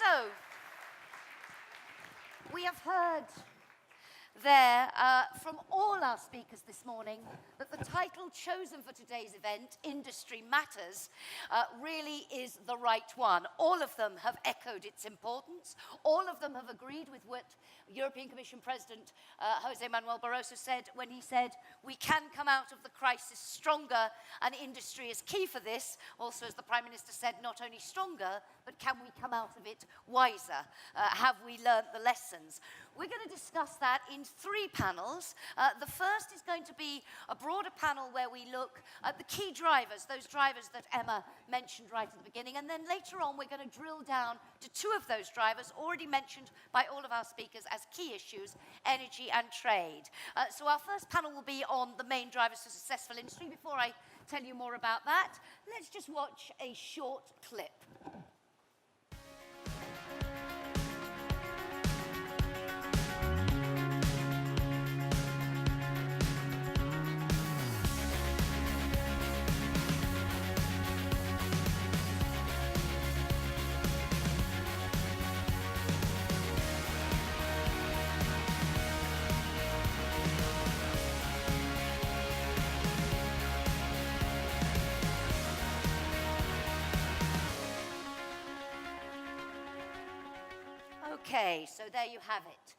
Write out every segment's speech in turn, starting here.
So, we have heard there from all our speakers this morning that the title chosen for today's event, Industry Matters, really is the right one. All of them have echoed its importance. All of them have agreed with what European Commission President Jose Manuel Barroso said when he said, we can come out of the crisis stronger, and industry is key for this. Also, as the Prime Minister said, not only stronger, but can we come out of it wiser? Have we learnt the lessons? We're going to discuss that in 3 panels. The first is going to be a broader panel where we look at the key drivers, those drivers that Emma mentioned right at the beginning, and then later on we're going to drill down to 2 of those drivers already mentioned by all of our speakers as key issues, energy and trade. So our first panel will be on the main drivers for successful industry. Before I tell you more about that, let's just watch a short clip. Okay, so there you have it.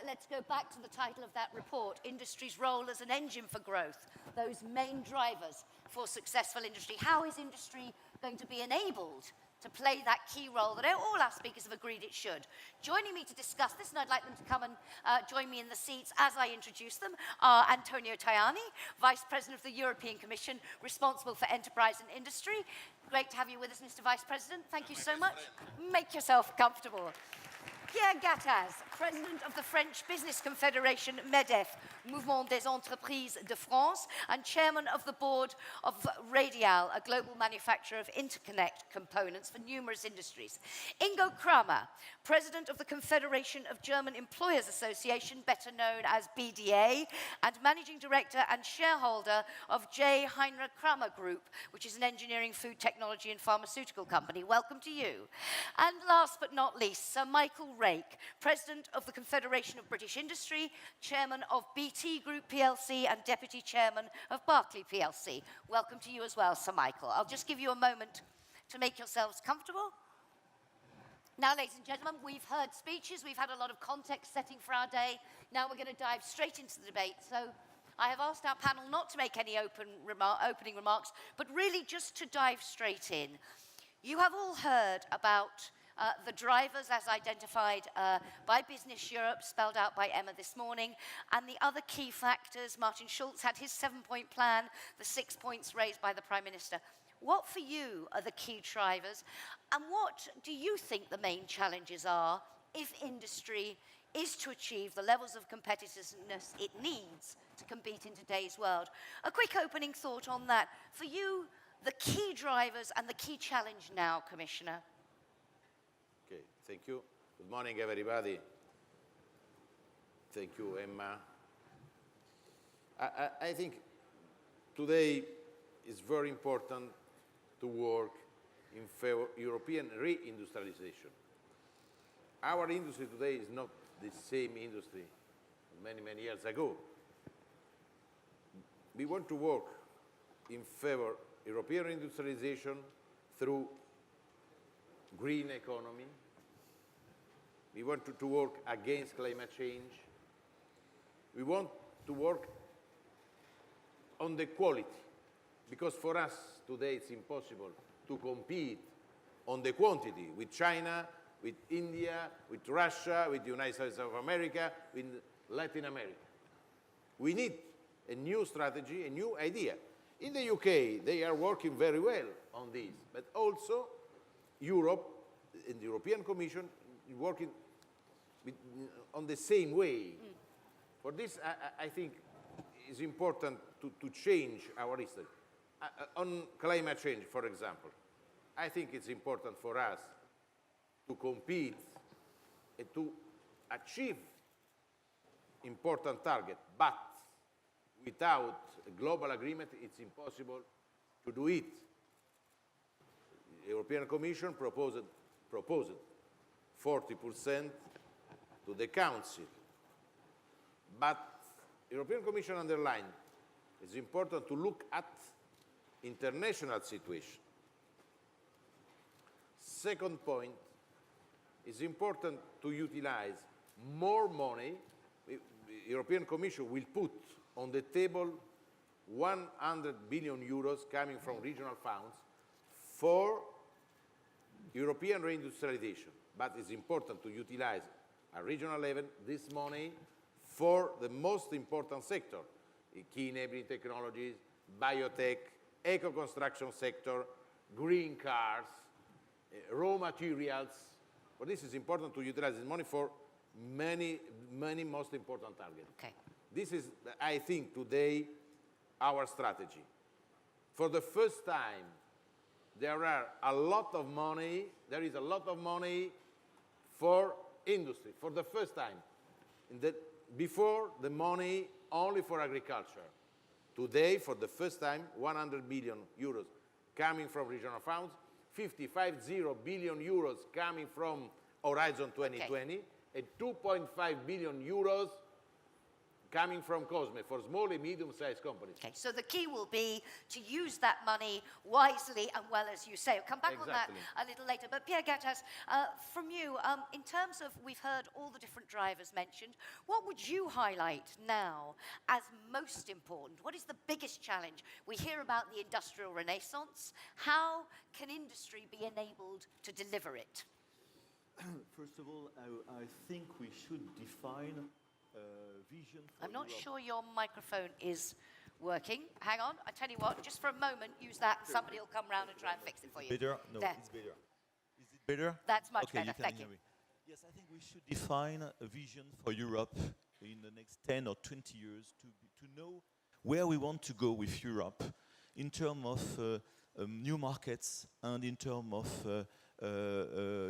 Let's go back to the title of that report, Industry's Role as an Engine for Growth, those main drivers for successful industry. How is industry going to be enabled to play that key role that all our speakers have agreed it should? Joining me to discuss this, and I'd like them to come and join me in the seats as I introduce them, are Antonio Tajani, Vice President of the European Commission, responsible for enterprise and industry. Great to have you with us, Mr. Vice President. Thank you so much. Make yourself comfortable. Pierre Gattaz, President of the French Business Confederation, MEDEF, Mouvement des Entreprises de France, and Chairman of the Board of Radial, a global manufacturer of interconnect components for numerous industries. Ingo Kramer, President of the Confederation of German Employers Association, better known as BDA, and Managing Director and shareholder of J. Heinrich Kramer Group, which is an engineering, food technology, and pharmaceutical company. Welcome to you. And last but not least, Sir Michael Rake, President of the Confederation of British Industry, Chairman of BT Group PLC, and Deputy Chairman of Barclay PLC. Welcome to you as well, Sir Michael. I'll just give you a moment to make yourselves comfortable. Now, ladies and gentlemen, we've heard speeches, we've had a lot of context setting for our day. Now we're going to dive straight into the debate. So I have asked our panel not to make any opening remarks, but really just to dive straight in. You have all heard about the drivers as identified by Business Europe, spelled out by Emma this morning, and the other key factors. Martin Schulz had his 7-point plan, the 6 points raised by the Prime Minister. What for you are the key drivers, and what do you think the main challenges are if industry is to achieve the levels of competitiveness it needs to compete in today's world? A quick opening thought on that. For you, the key drivers and the key challenge now, Commissioner. Okay, thank you. Good morning, everybody. Thank you, Emma. I think today is very important to work in favor of European reindustrialization. Our industry today is not the same industry many, many years ago. We want to work in favor of European industrialization through green economy. We want to work against climate change. We want to work on the quality, because for us today it's impossible to compete on the quantity with China, with India, with Russia, with the United States of America, with Latin America. We need a new strategy, a new idea. In the UK, they are working very well on this, but also Europe, in the European Commission, working on the same way. For this, I think it's important to change our history. On climate change, for example, I think it's important for us to compete and to achieve important targets, but without a global agreement, it's impossible to do it. The European Commission proposed 40% to the Council. But European Commission underlined it's important to look at international situation. Second point, it's important to utilize more money. The European Commission will put on the table 100 billion euros coming from regional funds for European reindustrialization. But it's important to utilize at regional level this money for the most important sector, key enabling technologies, biotech, eco-construction sector, green cars, raw materials. But this is important to utilize this money for many most important targets. Okay. This is, I think, today our strategy. For the first time, there is a lot of money for industry, for the first time. Before, the money only for agriculture. Today, for the first time, 100 billion euros coming from regional funds, 50 billion euros coming from Horizon 2020, and 2.5 billion euros coming from COSME for small and medium-sized companies. Okay, so the key will be to use that money wisely and well, as you say. I'll come back on that a little later. But Pierre Gattaz, from you, in terms of, we've heard all the different drivers mentioned, what would you highlight now as most important? What is the biggest challenge? We hear about the industrial renaissance. How can industry be enabled to deliver it? First of all, I think we should define vision for I'm not Europe. sure your microphone is working. Hang on, I tell you what, just for a moment, use that. Somebody will come round and try and fix it for you. Better? No, There. it's better. Is it better? That's much okay, better, thank you. hear me. Yes, I think we should define a vision for Europe in the next 10 or 20 years to know where we want to go with Europe in terms of new markets and in terms of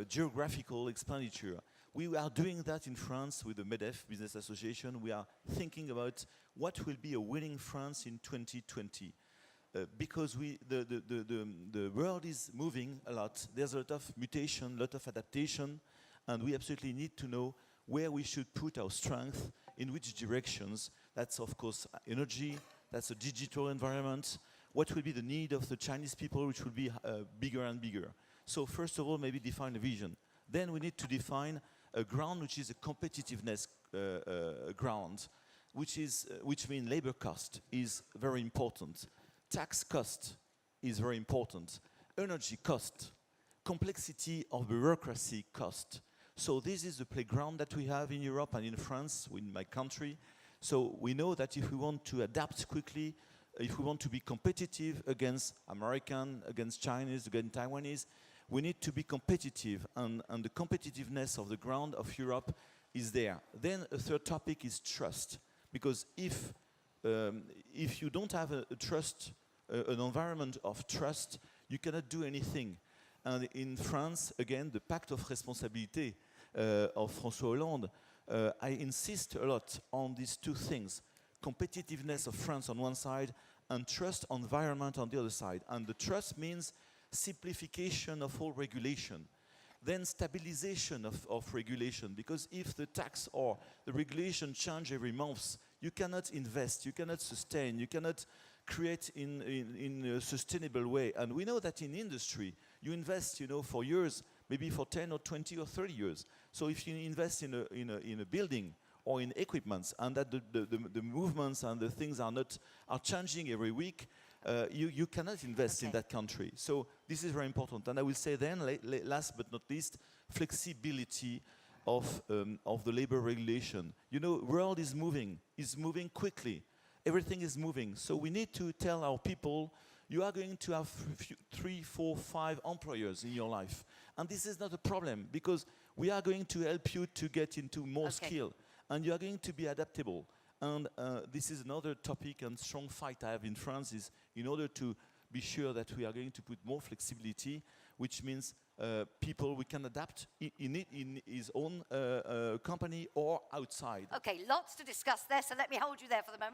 geographical expenditure. We are doing that in France with the MEDEF Business Association. We are thinking about what will be a winning France in 2020. Because the world is moving a lot. There's a lot of mutation, a lot of adaptation, and we absolutely need to know where we should put our strength, in which directions. That's, of course, energy, that's a digital environment. What will be the need of the Chinese people, which will be bigger and bigger. So first of all, maybe define a vision. Then we need to define a ground which is a competitiveness ground, which means labor cost is very important. Tax cost is very important. Energy cost, complexity of bureaucracy cost. So this is the playground that we have in Europe and in France, in my country. So we know that if we want to adapt quickly, if we want to be competitive against American, against Chinese, against Taiwanese, we need to be competitive, and the competitiveness of the ground of Europe is there. Then a third topic is trust, because if you don't have a trust, an environment of trust, you cannot do anything. And in France, again, the Pacte of Responsabilité of François Hollande, I insist a lot on these two things: competitiveness of France on one side, and trust environment on the other side. And the trust means simplification of all regulation, then stabilization of regulation, because if the tax or the regulation change every month, you cannot invest, you cannot sustain, you cannot create in a sustainable way. And we know that in industry, you invest, for years, maybe for 10 or 20 or 30 years. So if you invest in a building or in equipments, and that the movements and the things are changing every week, you cannot invest in that country. So this is very important. And I will say then, last but not least, flexibility of the labor regulation. World is moving quickly. Everything is moving. So we need to tell our people, you are going to have 3, 4, 5 employers in your life. And this is not a problem, because we are going to help you to get into more skill. And you are going to be adaptable. And this is another topic and strong fight I have in France, is in order to be sure that we are going to put more flexibility, which means people we can adapt in his own company or outside. Okay, lots to discuss there, so let me hold you there for the moment.